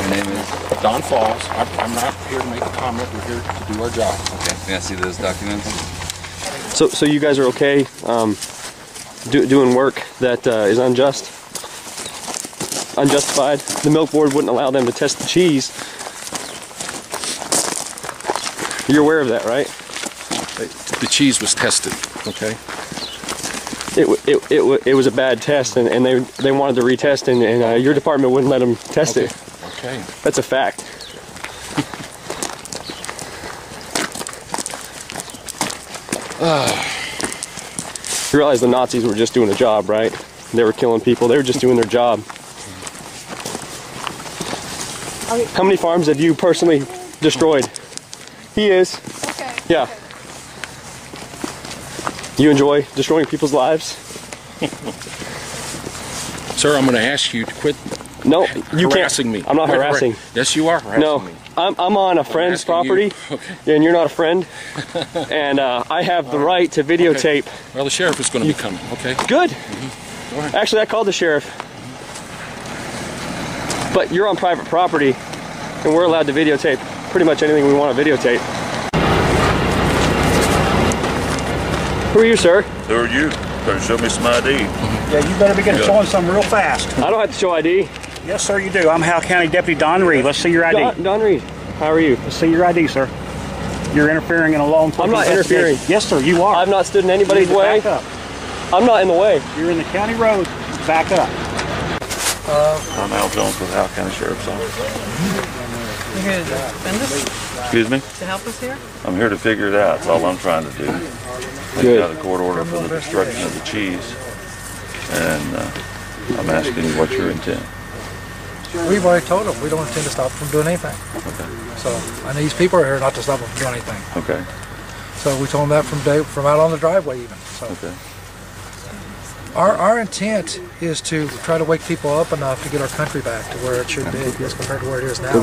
Your name is? Don Falls. I'm not here to make a comment. We're here to do our job. Okay. May I see those documents? So you guys are okay doing work that is unjustified? The milk board wouldn't allow them to test the cheese. You're aware of that, right? The cheese was tested, okay? It was a bad test, and they wanted to retest, and your department wouldn't let them test it. Okay. That's a fact. You realize the Nazis were just doing a job, right? They were killing people. They were just doing their job. How many farms have you personally destroyed? He is. Okay. Yeah. Okay. You enjoy destroying people's lives? Sir, I'm going to ask you to quit harassing me. I'm not harassing. Yes, you are harassing me. I'm on a friend's property, and you're not a friend, and I have the right to videotape. Okay. Well, the sheriff is going to be coming, okay? Good. Actually, I called the sheriff. But you're on private property, and we're allowed to videotape pretty much anything we want to videotape. Who are you, sir? Who are you? Better show me some ID. Yeah, you better begin showing something real fast. I don't have to show ID. Yes, sir, you do. I'm Howell County Deputy Don Reed. Let's see your ID. Don Reed, how are you? Let's see your ID, sir. You're interfering in a law enforcement I'm not interfering. Yes, sir, you are. I've not stood in anybody's way. Back up. I'm not in the way. You're in the county road. Back up. I'm Al Jones with Howell County Sheriff's Office. You here to defend us? Excuse me? To help us here? I'm here to figure it out. That's all I'm trying to do. They got a court order for the destruction of the cheese, and I'm asking you what your intent. We've already told them we don't intend to stop them from doing anything. Okay. So, and these people are here not to stop them from doing anything. Okay. So we told them that from out on the driveway even. So. Okay. Our intent is to try to wake people up enough to get our country back to where it should be as compared to where it is now. Down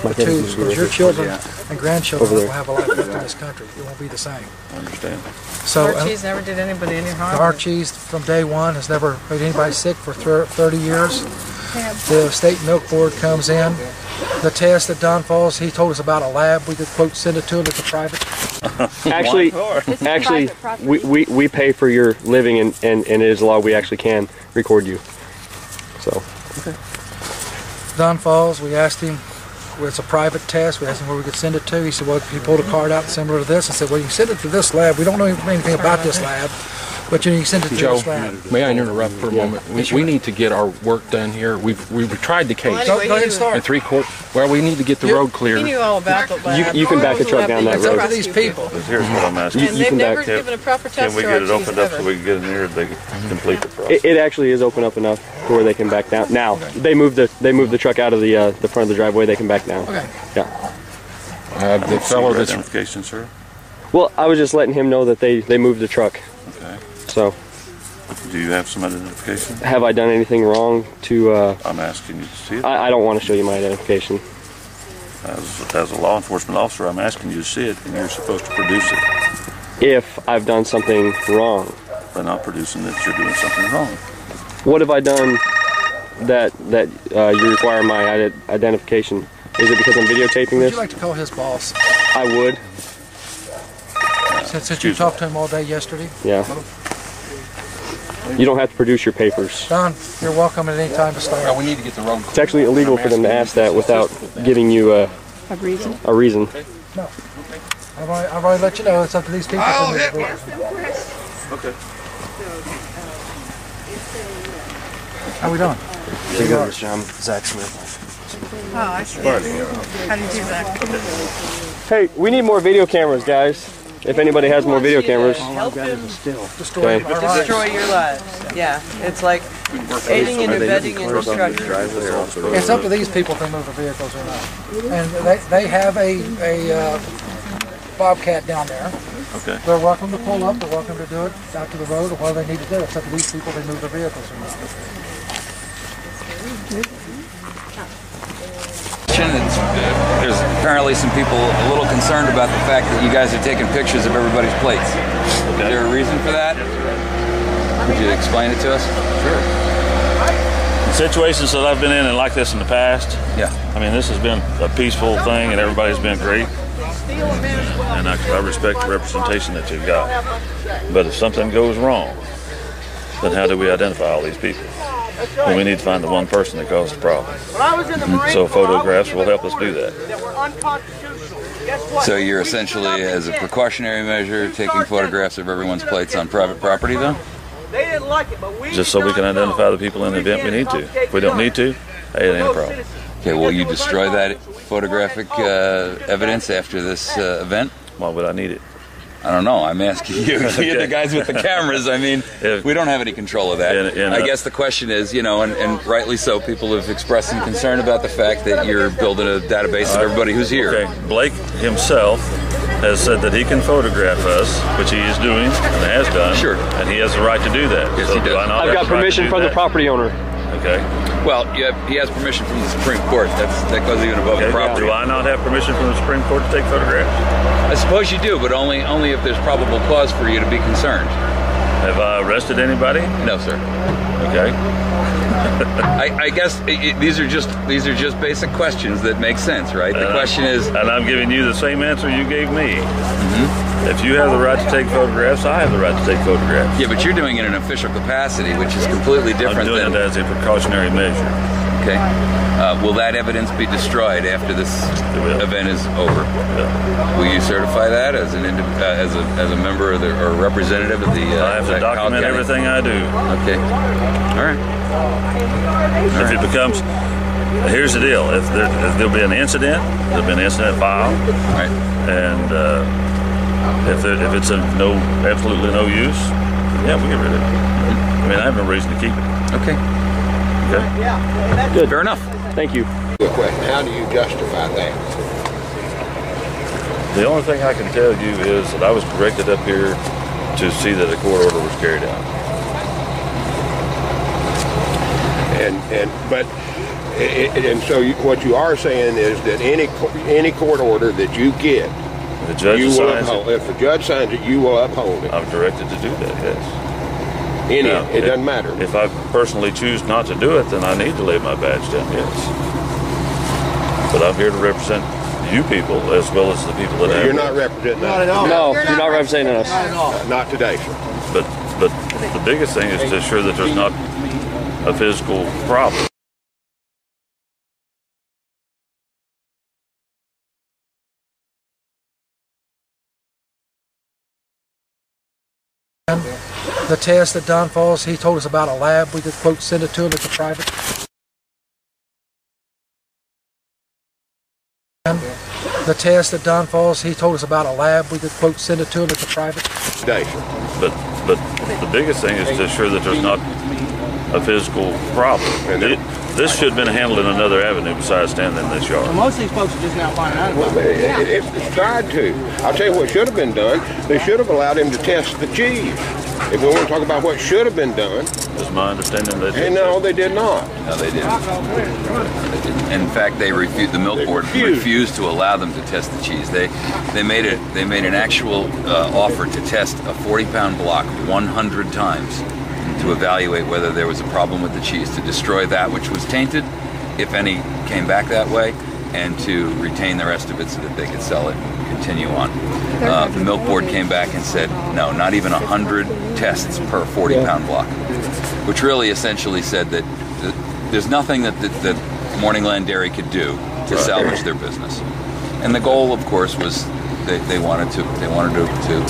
the tubes, because your children and grandchildren will have a life left in this country. It won't be the same. I understand. So our cheese never did anybody any harm. Our cheese from day one has never made anybody sick for 30 years. The state milk board comes in. The test at Don Falls, he told us about a lab. We could quote send it to him. It's a private. Actually, we pay for your living, and it is a law we actually can record you. So. Okay. Don Falls, we asked him, well, it's a private test. We asked him where we could send it to. He said, well, he pulled a card out similar to this and said, well, you can send it to this lab. We don't know anything about this lab, but you can send it to this lab. May I interrupt for a moment? We need to get our work done here. We've tried the case. Well, anyway, go ahead and start. And 3 quarters. Well, we need to get the road clear. He knew all about the lab. You can back a truck down that road. It's up to these people. Here's what I'm asking. And they've never given a proper test. Can we get it opened up so we can get in here and they can complete the process? It actually is open up enough to where they can back down. Now they moved the truck out of the front of the driveway. They can back down. Okay. Yeah. The fellow that's identification, sir. Well, I was just letting him know that they moved the truck. Okay. So. Do you have some identification? Have I done anything wrong to? I'm asking you to see it. I don't want to show you my identification. As a law enforcement officer, I'm asking you to see it, and you're supposed to produce it. If I've done something wrong. By not producing it, you're doing something wrong. What have I done that you require my identification? Is it because I'm videotaping this? Would you like to call his boss? I would. Since you talked to him all day yesterday? Yeah. You don't have to produce your papers. Don, you're welcome at any time to start. Well, we need to get the road clear. It's actually illegal for them to ask that without giving you a reason. A reason. No. I've already let you know. It's up to these people. Okay. How we doing? Hey guys, I'm Zach Smith. Oh, I see. How do you do that? Hey, we need more video cameras, guys. If anybody has more video cameras. Help him Destroy your lives. Yeah, it's like aiding and abetting and destruction. It's up to these people to move the vehicles or not. And they have a Bobcat down there. Okay. They're welcome to pull up. They're welcome to do it out to the road or whatever they need to do. It's up to these people to move their vehicles or not. There's apparently some people a little concerned about the fact that you guys are taking pictures of everybody's plates. Is there a reason for that? Could you explain it to us? Sure. Situations that I've been in and like this in the past. Yeah. I mean, this has been a peaceful thing, and everybody's been great. And I respect the representation that you've got. But if something goes wrong, then how do we identify all these people? Well, we need to find the one person that caused the problem. So photographs will help us do that. So you're essentially, as a precautionary measure, taking photographs of everyone's plates on private property, though? Just so we can identify the people in the event we need to. If we don't need to, hey, it ain't a problem. Okay, will you destroy that photographic evidence after this event? Why would I need it? I don't know. I'm asking you. You're the guys with the cameras. I mean, we don't have any control of that. I guess the question is, you know, and rightly so, people have expressed some concern about the fact that you're building a database of everybody who's here. Okay, Blake himself has said that he can photograph us, which he is doing and has done. Sure. And he has the right to do that. Yes, he does. I've got permission from the property owner. Okay. Well, he has permission from the Supreme Court. That goes even above the property. Do I not have permission from the Supreme Court to take photographs? I suppose you do, but only if there's probable cause for you to be concerned. Have I arrested anybody? No, sir. Okay. I guess these are just basic questions that make sense, right? The question is, and I'm giving you the same answer you gave me. If you have the right to take photographs, I have the right to take photographs. Yeah, but you're doing it in an official capacity, which is completely different. I'm doing it as a precautionary measure. Okay. Will that evidence be destroyed after this event is over? Yeah. Will you certify that as a member of the or representative of the? I have to document everything I do. Okay. All right. If it becomes, here's the deal: if there'll be an incident, there'll be an incident filed, right? And if it's absolutely no use, yeah, we get rid of it. I mean, I have no reason to keep it. Okay. Okay. Good. Fair enough. Thank you. Good question. How do you justify that? The only thing I can tell you is that I was directed up here to see that a court order was carried out. So what you are saying is that any court order that you get, the judge signs it. If the judge signs it, you will uphold it. I'm directed to do that. Yes. It doesn't matter. If I personally choose not to do it, then I need to lay my badge down. Yes. But I'm here to represent you people as well as the people that have. You're not representing us. Not at all. No, you're not representing us. Not at all. Not today, sir. But the biggest thing is to ensure that there's not a physical problem. The test that Don Falls, he told us about a lab. We could, quote, send it to him. It's a private. The test that Don Falls, he told us about a lab. We could, quote, send it to him. It's a private. Today, sir. But the biggest thing is to ensure that there's not a physical problem. This should have been handled in another avenue besides standing in this yard. Well, most of these folks are just now finding out about it. It's tried to. I'll tell you what should have been done. They should have allowed him to test the cheese. If we want to talk about what should have been done. Is my understanding they did? No, they did not. No, they didn't. In fact, the milk board refused to allow them to test the cheese. They made an actual offer to test a 40-pound block 100 times to evaluate whether there was a problem with the cheese, to destroy that which was tainted, if any came back that way, and to retain the rest of it so that they could sell it and continue on. The milk board came back and said, no, not even 100 tests per 40-pound block, which really essentially said that there's nothing that Morningland Dairy could do to salvage their business. And the goal, of course, was they wanted to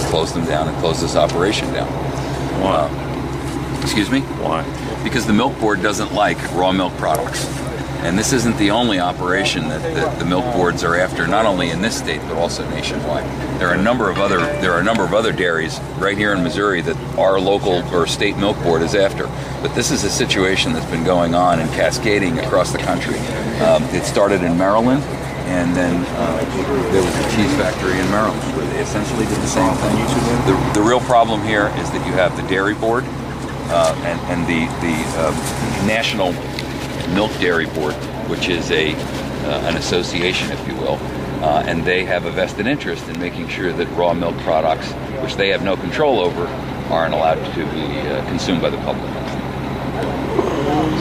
close them down and close this operation down. Why? Excuse me? Why? Because the milk board doesn't like raw milk products. And this isn't the only operation that the milk boards are after, not only in this state but also nationwide. There are a number of other dairies right here in Missouri that our local or state milk board is after. But this is a situation that's been going on and cascading across the country. It started in Maryland, and then there was a cheese factory in Maryland where they essentially did the same thing. The real problem here is that you have the dairy board and the National Milk Dairy Board, which is an association, if you will, and they have a vested interest in making sure that raw milk products, which they have no control over, aren't allowed to be consumed by the public.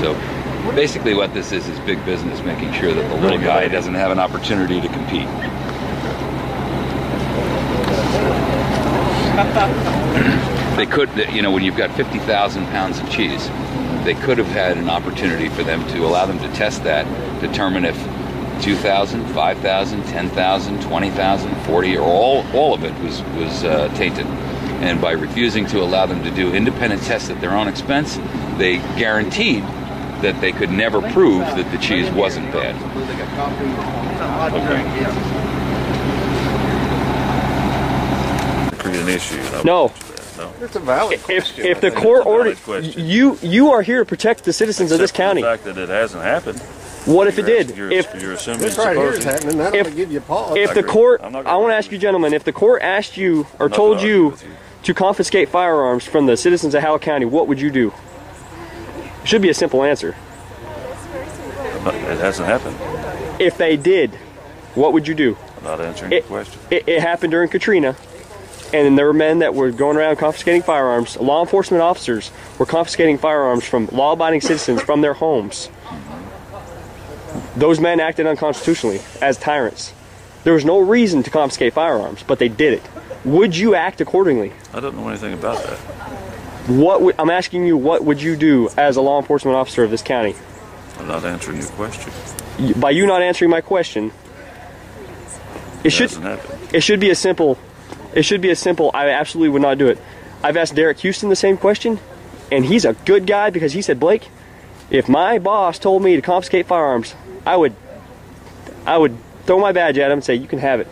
So Basically what this is big business making sure that the little guy doesn't have an opportunity to compete. They could, you know, when you've got 50,000 pounds of cheese, they could have had an opportunity for them to allow them to test that, determine if 2,000, 5,000, 10,000, 20,000, 40, or all of it was tainted. And by refusing to allow them to do independent tests at their own expense, they guaranteed that they could never prove that the cheese wasn't bad. An issue. No. It's a valid question. If the court ordered you are here to protect the citizens of this county. The fact that it hasn't happened. What if it did? You're assuming This right here is happening. That'll give you pause. If the court, I want to ask you, gentlemen, if the court asked you or told you to confiscate firearms from the citizens of Howell County, what would you do? It should be a simple answer. It hasn't happened. If they did, what would you do? I'm not answering your question. It happened during Katrina, and there were men that were going around confiscating firearms. Law enforcement officers were confiscating firearms from law-abiding citizens from their homes. Those men acted unconstitutionally as tyrants. There was no reason to confiscate firearms, but they did it. Would you act accordingly? I don't know anything about that. I'm asking you, what would you do as a law enforcement officer of this county? I'm not answering your question. By you not answering my question, it should be a simple. I absolutely would not do it. I've asked Derek Houston the same question, and he's a good guy because he said, Blake, if my boss told me to confiscate firearms, I would throw my badge at him and say, you can have it.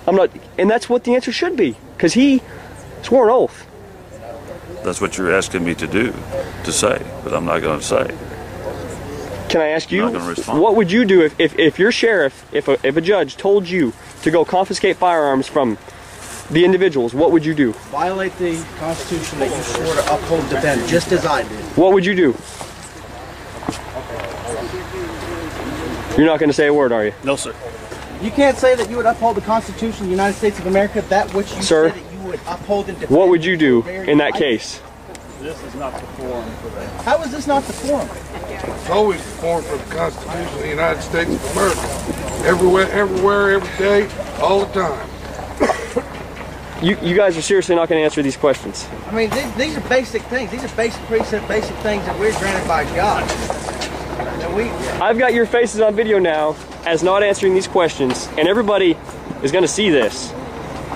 I'm not, and that's what the answer should be, because he swore an oath. That's what you're asking me to do, to say, but I'm not going to say. Can I ask you, I'm not gonna respond. what would you do if your sheriff, if a judge told you to go confiscate firearms from the individuals, what would you do? Violate the Constitution that you swore to uphold and defend, just as I did. What would you do? You're not going to say a word, are you? No, sir. You can't say that you would uphold the Constitution of the United States of America, that which you said that you would uphold and defend. What would you do in that case? This is not the forum for that. How is this not the forum? It's always the forum for the Constitution of the United States of America. Everywhere, every day, all the time. You guys are seriously not going to answer these questions? I mean, these are basic things. These are basic precepts, basic things that we're granted by God. I've got your faces on video now as not answering these questions, and everybody is going to see this.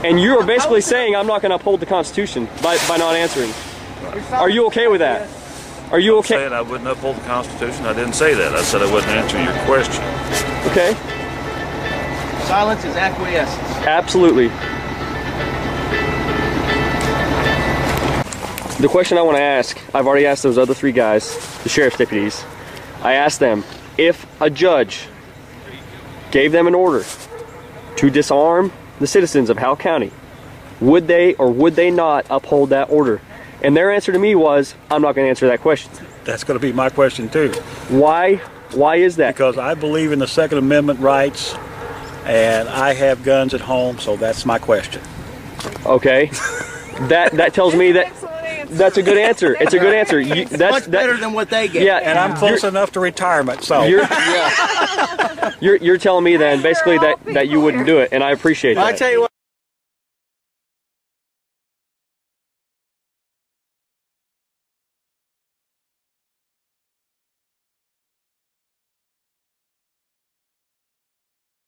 And you are basically saying I'm not going to uphold the Constitution by not answering. Are you okay with that? Are you okay? I'm saying I wouldn't uphold the Constitution. I didn't say that. I said I wouldn't answer your question. Okay. Silence is acquiescence. Absolutely. The question I want to ask, I've already asked those other three guys, the sheriff's deputies. I asked them, if a judge gave them an order to disarm the citizens of Howell County, would they or would they not uphold that order? And their answer to me was, I'm not going to answer that question. That's going to be my question too. Why? Why is that? Because I believe in the Second Amendment rights, and I have guns at home, so that's my question. Okay. That tells me that that's a good answer. It's a good answer. That's much better than what they get. Yeah, and I'm close enough to retirement, so you're telling me then basically that you wouldn't do it, and I appreciate that. I tell you what.